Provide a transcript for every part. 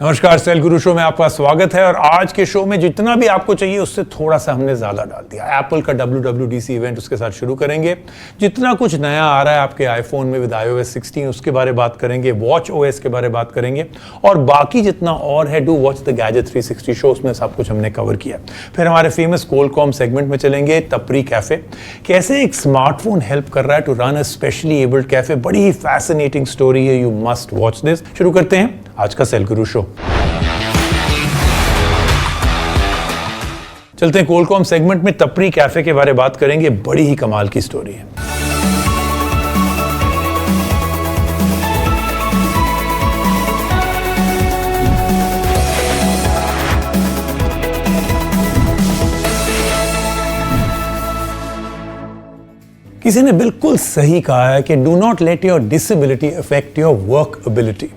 नमस्कार, सेल गुरु शो में आपका स्वागत है। और आज के शो में जितना भी आपको चाहिए उससे थोड़ा सा हमने ज्यादा डाल दिया। एप्पल का WWDC इवेंट, उसके साथ शुरू करेंगे। जितना कुछ नया आ रहा है आपके आईफोन में विद iOS 16 उसके बारे में बात करेंगे। वॉच OS के बारे में बात करेंगे और बाकी जितना और है, do watch the gadget 360 show, उसमें सब कुछ हमने कवर किया। फिर हमारे फेमस कोलकॉम सेगमेंट में चलेंगे। तपरी कैफे, कैसे एक स्मार्टफोन हेल्प कर रहा है to run a specially abled cafe. बड़ी ही फैसिनेटिंग स्टोरी है, यू मस्ट वॉच दिस। शुरू करते हैं आज का सेल गुरु शो। चलते हैं कोलकॉम सेगमेंट में। तपरी कैफे के बारे में बात करेंगे। बड़ी ही कमाल की स्टोरी है। किसी ने बिल्कुल सही कहा है कि do not let your disability affect your work ability.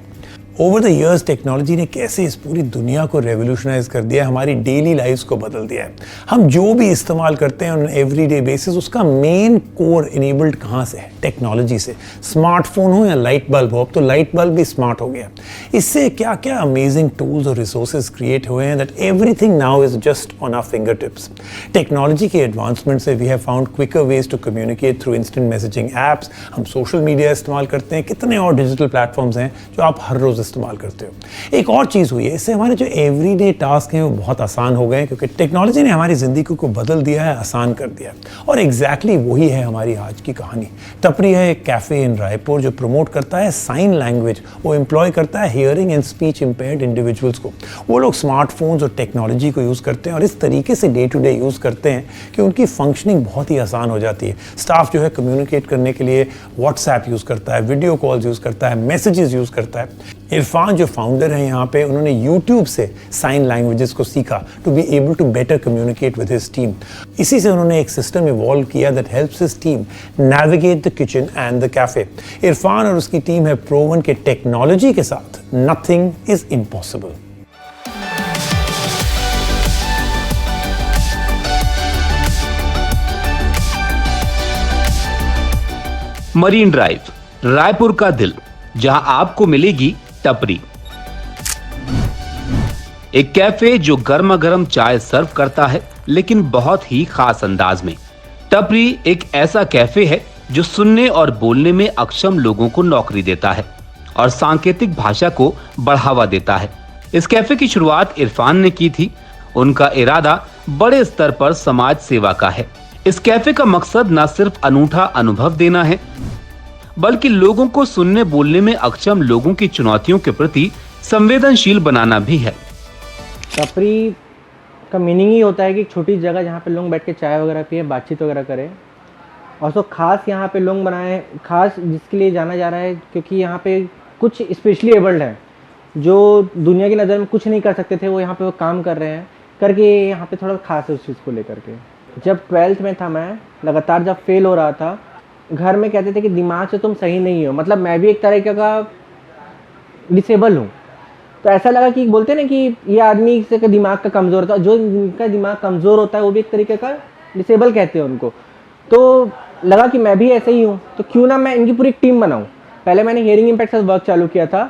Over the years technology ने कैसे इस पूरी दुनिया को रेवोल्यूशनाइज कर दिया है, हमारी डेली लाइफ्स को बदल दिया है। हम जो भी इस्तेमाल करते हैं ऑन एवरीडे बेसिस, उसका मेन कोर इनेबल्ड कहाँ से है? टेक्नोलॉजी से। स्मार्टफोन हो या लाइट बल्ब हो, अब तो लाइट बल्ब भी स्मार्ट हो गया। इससे क्या क्या अमेजिंग टूल्स और रिसोर्सेज क्रिएट हुए हैं that everything now is just on our fingertips. Technology के एडवांसमेंट से we have found quicker ways to communicate through instant messaging apps. हम सोशल मीडिया इस्तेमाल करते हैं, कितने और डिजिटल प्लेटफॉर्म्स हैं जो आप हर रोज इस्तेमाल करते हो। एक और चीज हुई है, इससे हमारे जो एवरीडे टास्क हैं वो बहुत आसान हो गए, क्योंकि टेक्नोलॉजी ने हमारी जिंदगी को बदल दिया है, आसान कर दिया है। और एग्जैक्टली वही है हमारी आज की कहानी। तपरी है एक कैफे इन रायपुर जो प्रमोट करता है साइन लैंग्वेज। वो एम्प्लॉय करता है hearing and speech impaired individuals को। वो लोग स्मार्टफोन्स और टेक्नोलॉजी को यूज करते हैं और इस तरीके से डे टू डे यूज करते हैं कि उनकी फंक्शनिंग बहुत ही आसान हो जाती है। स्टाफ जो है कम्युनिकेट करने के लिए व्हाट्सएप यूज करता है, वीडियो कॉल्स यूज करता है, मैसेजेस यूज करता है। इरफान जो फाउंडर है यहाँ पे, उन्होंने YouTube से साइन लैंग्वेजेस को सीखा to be able to better communicate with his team. इसी से उन्होंने एक सिस्टम इवॉल्व किया that helps his team navigate the kitchen and the cafe. Irfan और उसकी टीम है प्रूवन के टेक्नोलॉजी के साथ nothing is impossible. Marine Drive, Raipur का दिल, जहां आपको मिलेगी टपरी, एक कैफे जो गर्मा गर्म चाय सर्व करता है, लेकिन बहुत ही खास अंदाज में। टपरी एक ऐसा कैफे है जो सुनने और बोलने में अक्षम लोगों को नौकरी देता है और सांकेतिक भाषा को बढ़ावा देता है। इस कैफे की शुरुआत इरफान ने की थी। उनका इरादा बड़े स्तर पर समाज सेवा का है। इस कैफे का मकसद न सिर्फ अनूठा अनुभव देना है, बल्कि लोगों को सुनने बोलने में अक्षम लोगों की चुनौतियों के प्रति संवेदनशील बनाना भी है। टपरी का मीनिंग ही होता है कि एक छोटी जगह जहाँ पे लोग बैठ के चाय वगैरह पिए, बातचीत वगैरह करें। और तो खास यहाँ पे लोग बनाए, खास जिसके लिए जाना जा रहा है क्योंकि यहाँ पे कुछ स्पेशली एबल्ड हैं जो दुनिया की नज़र में कुछ नहीं कर सकते थे, वो यहाँ पे वो काम कर रहे हैं, करके यहाँ पे थोड़ा खास है उस चीज़ को लेकर के। जब 12th में था, मैं लगातार जब फेल हो रहा था, घर में कहते थे कि दिमाग से तुम सही नहीं हो, मतलब मैं भी एक तरीके का डिसेबल हूँ। तो ऐसा लगा कि बोलते ना कि ये आदमी से दिमाग का कमज़ोर होता है, जो इनका दिमाग कमज़ोर होता है वो भी एक तरीके का डिसेबल कहते हैं उनको। तो लगा कि मैं भी ऐसे ही हूँ, तो क्यों ना मैं इनकी पूरी टीम बनाऊँ। पहले मैंने हियरिंग इम्पैक्ट से वर्क चालू किया था,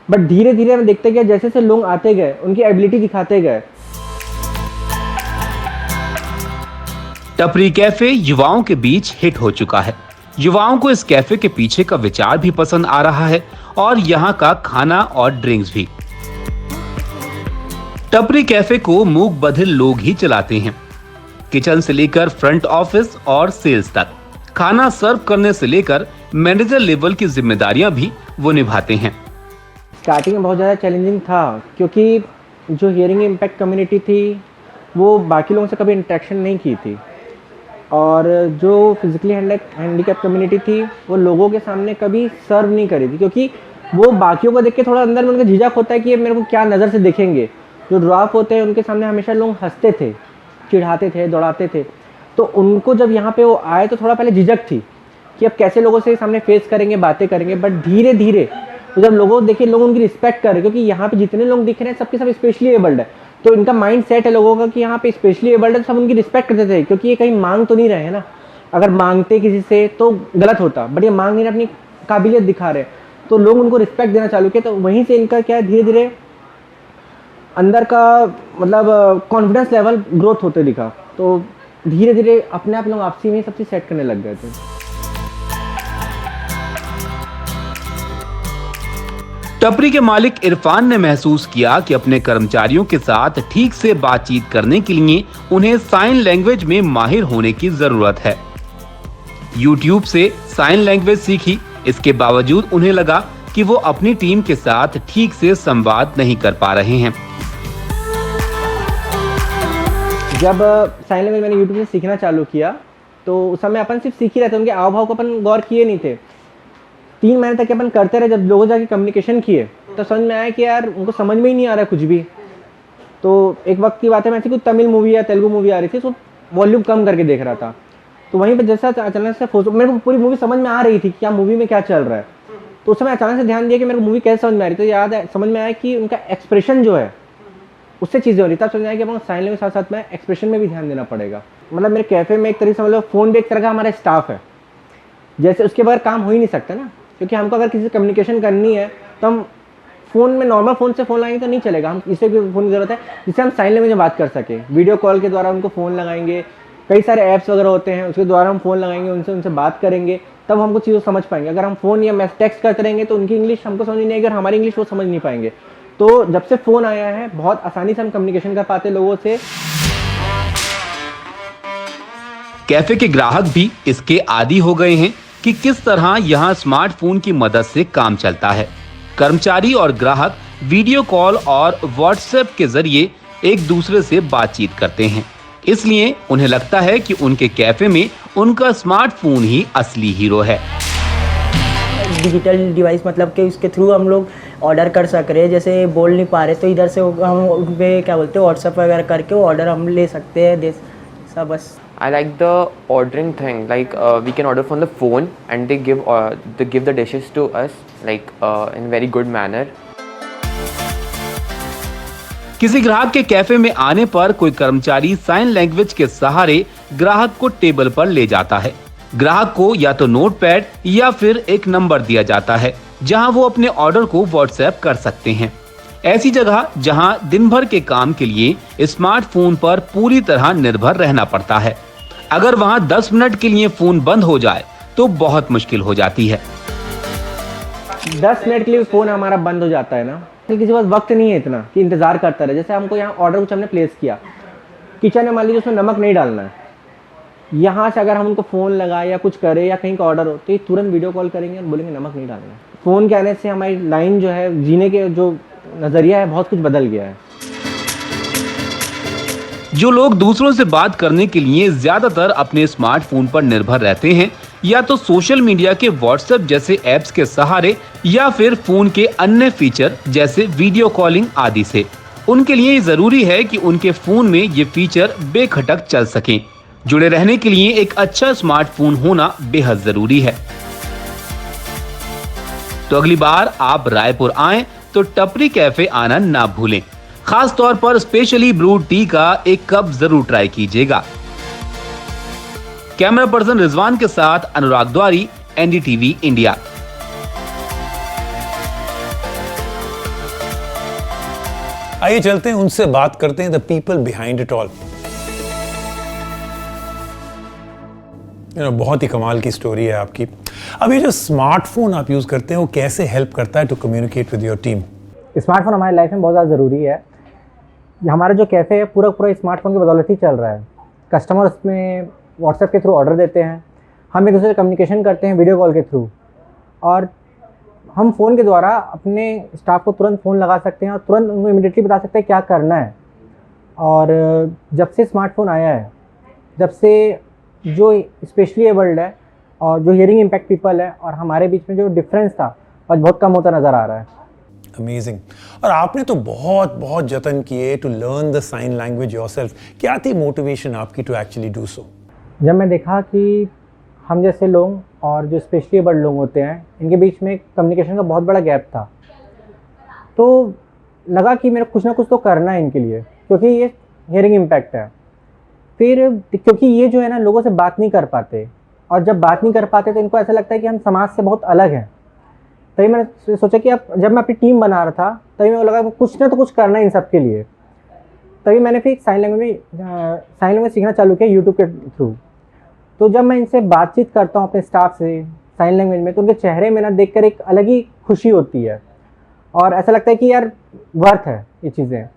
बट धीरे धीरे मैं देखते गया जैसे जैसे लोग आते गए, उनकी एबिलिटी दिखाते गए। टपरी कैफे युवाओं के बीच हिट हो चुका है। युवाओं को इस कैफे के पीछे का विचार भी पसंद आ रहा है और यहाँ का खाना और ड्रिंक्स भी। टपरी कैफे को मूक बधिर लोग ही चलाते हैं। किचन से लेकर फ्रंट ऑफिस और सेल्स तक, खाना सर्व करने से लेकर मैनेजर लेवल की जिम्मेदारियां भी वो निभाते हैं। स्टार्टिंग में बहुत ज़्यादा चैलेंजिंग था क्योंकि जो हियरिंग इम्पैक्ट कम्युनिटी थी वो बाकी लोगों से कभी इंटरेक्शन नहीं की थी, और जो फिजिकली हैंडीकैप कम्युनिटी थी वो लोगों के सामने कभी सर्व नहीं करी थी, क्योंकि वो बाकियों को देख के थोड़ा अंदर में उनका झिझक होता है कि ये मेरे को क्या नज़र से देखेंगे। जो ड्रॉप होते हैं उनके सामने हमेशा लोग हंसते थे, चिढ़ाते थे, दौड़ाते थे। तो उनको जब यहाँ पे वो आए तो थोड़ा पहले झिझक थी कि अब कैसे लोगों से सामने फेस करेंगे, बातें करेंगे। बट धीरे धीरे तो जब लोगों देखे, लोग उनकी रिस्पेक्ट कर रहे, क्योंकि यहाँ पे जितने लोग दिख रहे हैं सबके सब स्पेशली एबल्ड है, तो इनका माइंड सेट है लोगों का कि यहाँ पे स्पेशली एबल्ड है, सब उनकी रिस्पेक्ट करते थे, क्योंकि ये कहीं मांग तो नहीं रहे हैं ना। अगर मांगते किसी से तो गलत होता, बट ये मांग नहीं रहे, अपनी काबिलियत दिखा रहे, तो लोग उनको रिस्पेक्ट देना चालू किया। तो वहीं से इनका क्या है, धीरे धीरे अंदर का मतलब कॉन्फिडेंस लेवल ग्रोथ होते दिखा। तो धीरे धीरे अपने आप लोग आपसी में ही सब चीज़ सेट करने लग गए थे। टपरी के मालिक इरफान ने महसूस किया कि अपने कर्मचारियों के साथ ठीक से बातचीत करने के लिए उन्हें साइन लैंग्वेज में माहिर होने की जरूरत है। YouTube से साइन लैंग्वेज सीखी, इसके बावजूद उन्हें लगा कि वो अपनी टीम के साथ ठीक से संवाद नहीं कर पा रहे हैं। जब साइन लैंग्वेज मैंने यूट्यूब से सीखना चालू किया तो उस समय अपन सिर्फ सीख ही रहे थे, उनके आव भाव को अपन गौर किए नहीं थे। 3 महीने तक अपन करते रहे। जब लोगों जाके कम्युनिकेशन किए तो समझ में आया कि यार उनको समझ में ही नहीं आ रहा है कुछ भी। तो एक वक्त की बात है, मैं ऐसी कोई तमिल मूवी या तेलुगु मूवी आ रही थी तो वॉल्यूम कम करके देख रहा था। तो वहीं पर जैसा अचानक से मेरे को पूरी मूवी समझ में आ रही थी कि क्या मूवी में क्या चल रहा है। तो उस समय अचानक से ध्यान दिया कि मेरे को मूवी कैसे समझ में आ रही। तो याद है, समझ में आया कि उनका एक्सप्रेशन जो है उससे चीज़ें हो रही। तब समझ में आया कि अपन साइन लैंग्वेज के साथ साथ में एक्सप्रेशन में भी ध्यान देना पड़ेगा। मतलब मेरे कैफ़े में एक तरीके से मतलब फ़ोन भी एक तरह का हमारा स्टाफ है। जैसे उसके बगैर काम हो ही नहीं सकता ना, क्योंकि हमको अगर किसी से कम्युनिकेशन करनी है तो हम फ़ोन में नॉर्मल फ़ोन से फ़ोन लगाएंगे तो नहीं चलेगा। हम इसे भी फ़ोन की ज़रूरत है जिससे हम साइन लैंग्वेज में बात कर सकें। वीडियो कॉल के द्वारा उनको फ़ोन लगाएंगे, कई सारे ऐप्स वगैरह होते हैं उसके द्वारा हम फ़ोन लगाएंगे, उनसे बात करेंगे, तब हमको चीज़ें समझ पाएंगे। अगर हम फ़ोन या टेक्स्ट करते रहेंगे तो उनकी इंग्लिश हमको समझ नहीं आएगी और हमारी इंग्लिश वो समझ नहीं पाएंगे। तो जब से फ़ोन आया है बहुत आसानी से हम कम्युनिकेशन कर पाते लोगों से। कैफे के ग्राहक भी इसके आदी हो गए हैं कि किस तरह यहाँ स्मार्टफोन की मदद से काम चलता है। कर्मचारी और ग्राहक वीडियो कॉल और व्हाट्सएप के जरिए एक दूसरे से बातचीत करते हैं, इसलिए उन्हें लगता है कि उनके कैफे में उनका स्मार्टफोन ही असली हीरो है। डिजिटल डिवाइस मतलब कि उसके थ्रू हम लोग ऑर्डर कर सक रहे हैं। जैसे बोल नहीं पा रहे तो इधर से हम उन पे क्या बोलते हैं व्हाट्सएप वगैरह करके वो ऑर्डर हम ले सकते हैं। सब बस I like the ordering thing. Like we can order from the phone, and they give the dishes to us like in very good manner. किसी ग्राहक के कैफे में आने पर कोई कर्मचारी साइन लैंग्वेज के सहारे ग्राहक को टेबल पर ले जाता है। ग्राहक को या तो नोटपैड या फिर एक नंबर दिया जाता है जहां वो अपने ऑर्डर को व्हाट्सएप कर सकते हैं। ऐसी जगह जहां दिन भर के काम के लिए स्मार्टफोन पर पूरी तरह निर्भर रहना पड़ता है। अगर वहां 10 मिनट के लिए फोन बंद हो जाए तो बहुत मुश्किल हो जाती है। 10 मिनट के लिए फ़ोन हमारा बंद हो जाता है ना, तो किसी के पास वक्त नहीं है इतना कि इंतज़ार करता रहे। जैसे हमको यहाँ ऑर्डर कुछ हमने प्लेस किया, किचन में मान लीजिए उसमें नमक नहीं डालना है, यहाँ से अगर हम उनको फ़ोन लगाए या कुछ करें या कहीं का ऑर्डर हो तो ये तुरंत वीडियो कॉल करेंगे और बोलेंगे नमक नहीं डालना है। फ़ोन के आने से हमारी लाइन जो है, जीने के जो नज़रिया है, बहुत कुछ बदल गया है। जो लोग दूसरों से बात करने के लिए ज्यादातर अपने स्मार्टफोन पर निर्भर रहते हैं, या तो सोशल मीडिया के व्हाट्सएप जैसे ऐप्स के सहारे या फिर फोन के अन्य फीचर जैसे वीडियो कॉलिंग आदि से, उनके लिए जरूरी है कि उनके फोन में ये फीचर बेखटक चल सकें। जुड़े रहने के लिए एक अच्छा स्मार्टफोन होना बेहद जरूरी है। तो अगली बार आप रायपुर आएं तो टपरी कैफे आना ना भूलें। खास तौर पर स्पेशली ब्रूड टी का एक कप जरूर ट्राई कीजिएगा। कैमरा पर्सन रिजवान के साथ अनुराग द्वारी, एनडीटीवी इंडिया। आइए चलते हैं, उनसे बात करते हैं, the people behind it all. बहुत ही कमाल की स्टोरी है आपकी। अब ये जो स्मार्टफोन आप यूज करते हैं वो कैसे हेल्प करता है to communicate with your team? Smartphone हमारी लाइफ में बहुत ज़्यादा ज़रूरी है। हमारा जो कैफ़े है पूरा स्मार्टफोन की बदौलत ही चल रहा है। कस्टमर उसमें व्हाट्सएप के थ्रू ऑर्डर देते हैं, हम एक दूसरे से कम्युनिकेशन करते हैं वीडियो कॉल के थ्रू, और हम फ़ोन के द्वारा अपने स्टाफ को तुरंत फ़ोन लगा सकते हैं और तुरंत उनको इमीडिएटली बता सकते हैं क्या करना है। और जब से स्मार्टफोन आया है, जब से जो स्पेशली एबल्ड है और जो हियरिंग इम्पैक्ट पीपल है और हमारे बीच में जो डिफरेंस था आज बहुत कम होता नज़र आ रहा है। अमेजिंग। और आपने तो बहुत बहुत जतन किए to learn the sign language yourself. क्या थी मोटिवेशन आपकी टू एक्चुअली डू सो? जब मैं देखा कि हम जैसे लोग और जो स्पेशली एबल्ड लोग होते हैं इनके बीच में कम्युनिकेशन का बहुत बड़ा गैप था, तो लगा कि मेरा कुछ ना कुछ तो करना है इनके लिए, क्योंकि ये हियरिंग इम्पैक्ट है। फिर क्योंकि ये जो है ना लोगों से बात नहीं कर पाते, और जब बात नहीं कर पाते तो इनको ऐसा लगता है कि हम समाज से बहुत अलग हैं। तभी मैंने सोचा कि अब जब मैं अपनी टीम बना रहा था तभी मैं लगा कुछ ना तो कुछ करना है इन सब के लिए। तभी मैंने फिर साइन लैंग्वेज सीखना चालू किया यूट्यूब के थ्रू। तो जब मैं इनसे बातचीत करता हूँ अपने स्टाफ से साइन लैंग्वेज में, तो उनके चेहरे में ना देखकर एक अलग ही खुशी होती है और ऐसा लगता है कि यार वर्थ है ये चीज़ें।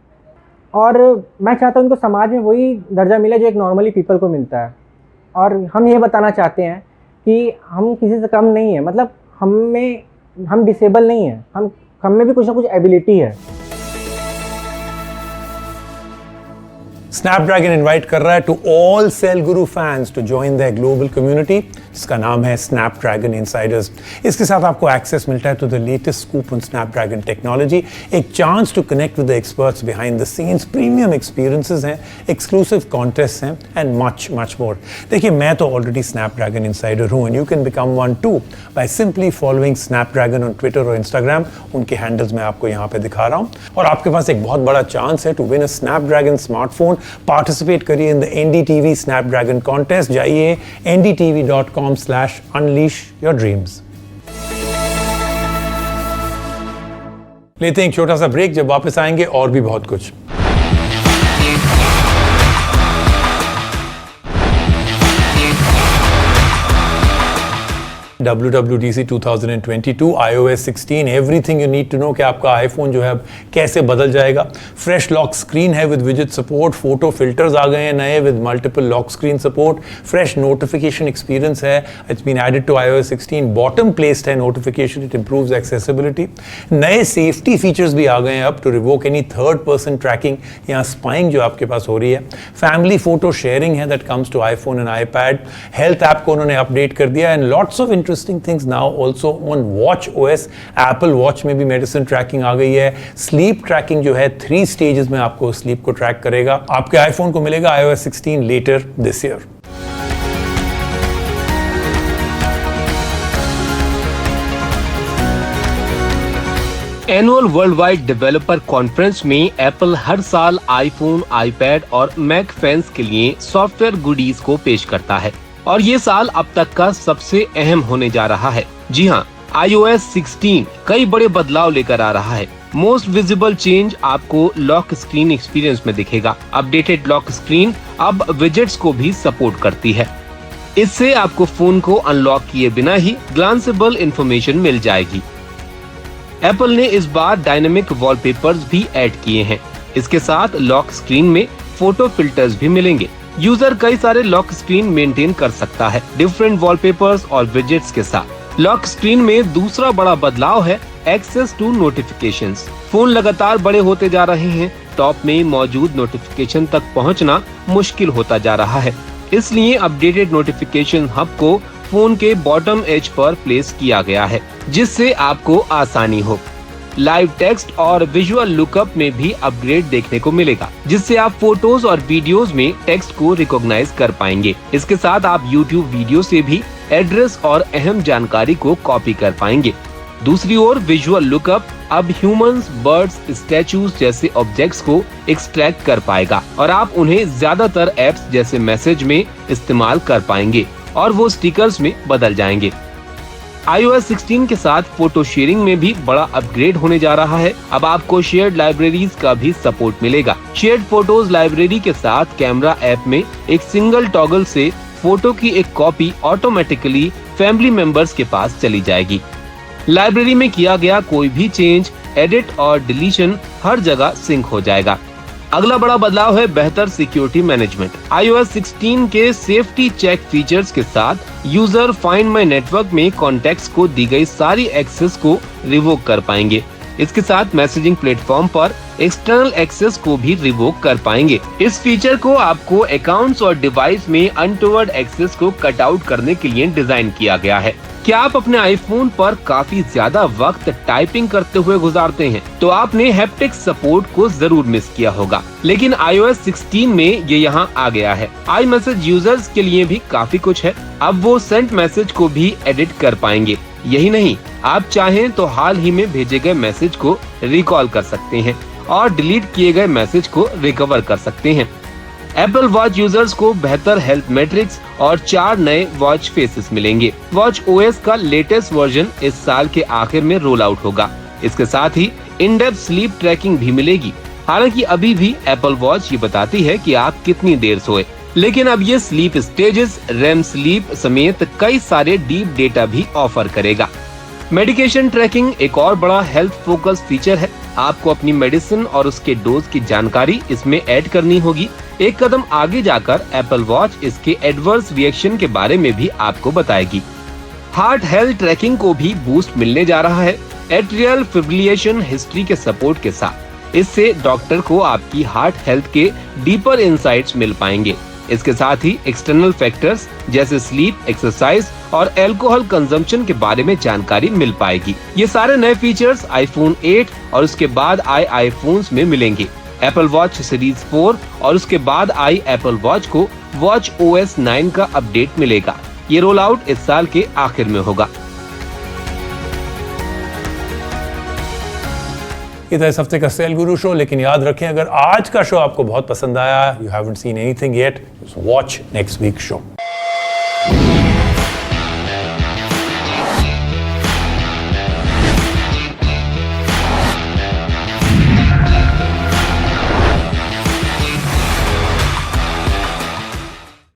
और मैं चाहता हूँ उनको समाज में वही दर्जा मिले जो एक नॉर्मली पीपल को मिलता है। और हम ये बताना चाहते हैं कि हम किसी से कम नहीं है, मतलब हम डिसेबल नहीं हैं, हम में भी कुछ ना कुछ एबिलिटी है। स्नैपड्रैगन इनवाइट कर रहा है to all Cell Guru fans to join their global community जिसका नाम है स्नैपड्रैगन इनसाइडर्स। इसके साथ आपको एक्सेस मिलता है to the latest scoop on Snapdragon technology, एक chance to connect with the experts behind the scenes, premium experiences हैं, एक्सक्लूसिव कॉन्टेस्ट हैं एंड मच मच मोर। देखिए मैं तो ऑलरेडी स्नैपड्रैगन इनसाइडर हूँ and you can become one too by simply following Snapdragon on Twitter और Instagram. उनके handles मैं आपको यहाँ पे दिखा रहा हूँ और आपके पास एक बहुत बड़ा चांस है to win a Snapdragon smartphone. Participate करिए in the NDTV Snapdragon contest. जाइए ndtv.com/unleash your dreams। लेते हैं एक छोटा सा ब्रेक, जब वापस आएंगे और भी बहुत कुछ। WWDC 2022 iOS 16 everything you need to know कि आपका आईफोन जो है अब कैसे बदल जाएगा। फ्रेश लॉक स्क्रीन है विद विजिट सपोर्ट, फोटो फिल्टर्स आ गए हैं नए with multiple lock screen support, fresh notification experience है, it's been added to iOS 16, bottom placed है नोटिफिकेशन, इट इंप्रूव्स एक्सेसिबिलिटी। नए सेफ्टी फीचर्स भी आ गए हैं अब to revoke any third person tracking या स्पाइंग जो आपके पास हो रही है। फैमिली फोटो शेयरिंग है that comes to iPhone and iPad. Health app को उन्होंने अपडेट कर दिया and lots of interesting things now also on Watch OS। Apple Watch में भी मेडिसिन ट्रैकिंग आ गई है। स्लीप ट्रैकिंग जो है 3 स्टेजेस में आपको स्लीप को ट्रैक करेगा। आपके आईफोन को मिलेगा iOS 16 later this year. Annual worldwide developer conference में एप्पल हर साल आईफोन, आईपैड और मैक फैंस के लिए सॉफ्टवेयर गुडीज को पेश करता है और ये साल अब तक का सबसे अहम होने जा रहा है। जी हाँ, iOS 16 कई बड़े बदलाव लेकर आ रहा है। मोस्ट विजिबल चेंज आपको लॉक स्क्रीन एक्सपीरियंस में दिखेगा। अपडेटेड लॉक स्क्रीन अब विजेट्स को भी सपोर्ट करती है। इससे आपको फोन को अनलॉक किए बिना ही ग्लांसेबल इंफॉर्मेशन मिल जाएगी। एप्पल ने इस बार डायनेमिक वॉलपेपर्स भी ऐड किए हैं। इसके साथ लॉक स्क्रीन में फोटो फिल्टर्स भी मिलेंगे। यूजर कई सारे लॉक स्क्रीन मेंटेन कर सकता है डिफरेंट वॉलपेपर्स और विजेट्स के साथ। लॉक स्क्रीन में दूसरा बड़ा बदलाव है एक्सेस टू नोटिफिकेशंस। फोन लगातार बड़े होते जा रहे हैं, टॉप में मौजूद नोटिफिकेशन तक पहुंचना मुश्किल होता जा रहा है। इसलिए अपडेटेड नोटिफिकेशन हब को फोन के बॉटम एज पर प्लेस किया गया है जिससे आपको आसानी हो। लाइव टेक्स्ट और विजुअल लुकअप में भी अपग्रेड देखने को मिलेगा जिससे आप फोटोज और वीडियोस में टेक्स्ट को रिकॉग्नाइज कर पाएंगे। इसके साथ आप YouTube वीडियो से भी एड्रेस और अहम जानकारी को कॉपी कर पाएंगे। दूसरी ओर विजुअल लुकअप अब ह्यूमंस, बर्ड्स, स्टैचूज जैसे ऑब्जेक्ट्स को एक्सट्रैक्ट कर पाएगा और आप उन्हें ज्यादातर एप्स जैसे मैसेज में इस्तेमाल कर पाएंगे और वो स्टिकर्स में बदल जाएंगे। iOS 16 के साथ फोटो शेयरिंग में भी बड़ा अपग्रेड होने जा रहा है। अब आपको शेयर्ड लाइब्रेरीज का भी सपोर्ट मिलेगा। शेयर्ड फोटोज लाइब्रेरी के साथ कैमरा ऐप में एक सिंगल टॉगल से फोटो की एक कॉपी ऑटोमेटिकली फैमिली मेंबर्स के पास चली जाएगी। लाइब्रेरी में किया गया कोई भी चेंज, एडिट और डिलीशन हर जगह सिंक हो जाएगा। अगला बड़ा बदलाव है बेहतर सिक्योरिटी मैनेजमेंट। iOS 16 के सेफ्टी चेक फीचर्स के साथ यूजर फाइंड माय नेटवर्क में कॉन्टैक्ट्स को दी गई सारी एक्सेस को रिवोक कर पाएंगे। इसके साथ मैसेजिंग प्लेटफॉर्म पर एक्सटर्नल एक्सेस को भी रिवोक कर पाएंगे। इस फीचर को आपको अकाउंट्स और डिवाइस में अनटोवर्ड एक्सेस को कट आउट करने के लिए डिजाइन किया गया है। क्या आप अपने आईफोन पर काफी ज्यादा वक्त टाइपिंग करते हुए गुजारते हैं तो आपने हैप्टिक सपोर्ट को जरूर मिस किया होगा, लेकिन iOS 16 में ये यहाँ आ गया है। iMessage यूजर्स के लिए भी काफी कुछ है। अब वो सेंट मैसेज को भी एडिट कर पाएंगे। यही नहीं, आप चाहें तो हाल ही में भेजे गए मैसेज को रिकॉल कर सकते हैं और डिलीट किए गए मैसेज को रिकवर कर सकते हैं। एप्पल वॉच यूजर्स को बेहतर हेल्थ मैट्रिक्स और 4 नए वॉच फेसेस मिलेंगे। वॉच ओएस का लेटेस्ट वर्जन इस साल के आखिर में रोल आउट होगा। इसके साथ ही इन डेप्थ स्लीप ट्रैकिंग भी मिलेगी। हालांकि अभी भी एप्पल वॉच ये बताती है कि आप कितनी देर सोए, लेकिन अब ये स्लीप स्टेजेस, रेम स्लीप समेत कई सारे डीप डेटा भी ऑफर करेगा। मेडिकेशन ट्रैकिंग एक और बड़ा हेल्थ फोकस फीचर है। आपको अपनी मेडिसिन और उसके डोज की जानकारी इसमें ऐड करनी होगी। एक कदम आगे जाकर एप्पल वॉच इसके एडवर्स रिएक्शन के बारे में भी आपको बताएगी। हार्ट हेल्थ ट्रैकिंग को भी बूस्ट मिलने जा रहा है एट्रियल फिब्रिलेशन हिस्ट्री के सपोर्ट के साथ। इससे डॉक्टर को आपकी हार्ट हेल्थ के डीपर इंसाइट्स मिल पाएंगे। इसके साथ ही एक्सटर्नल फैक्टर्स जैसे स्लीप, एक्सरसाइज और अल्कोहल कंजम्पशन के बारे में जानकारी मिल पाएगी। ये सारे नए फीचर्स आईफोन 8 और उसके बाद आए आईफोन्स में मिलेंगे। एप्पल वॉच सीरीज 4 और उसके बाद आई एप्पल वॉच को वॉच ओएस 9 का अपडेट मिलेगा। ये रोल आउट इस साल के आखिर में होगा। ये था इस हफ्ते का सेल गुरु शो। लेकिन याद रखें, अगर आज का शो आपको बहुत पसंद आया, you haven't seen anything yet, watch next week show.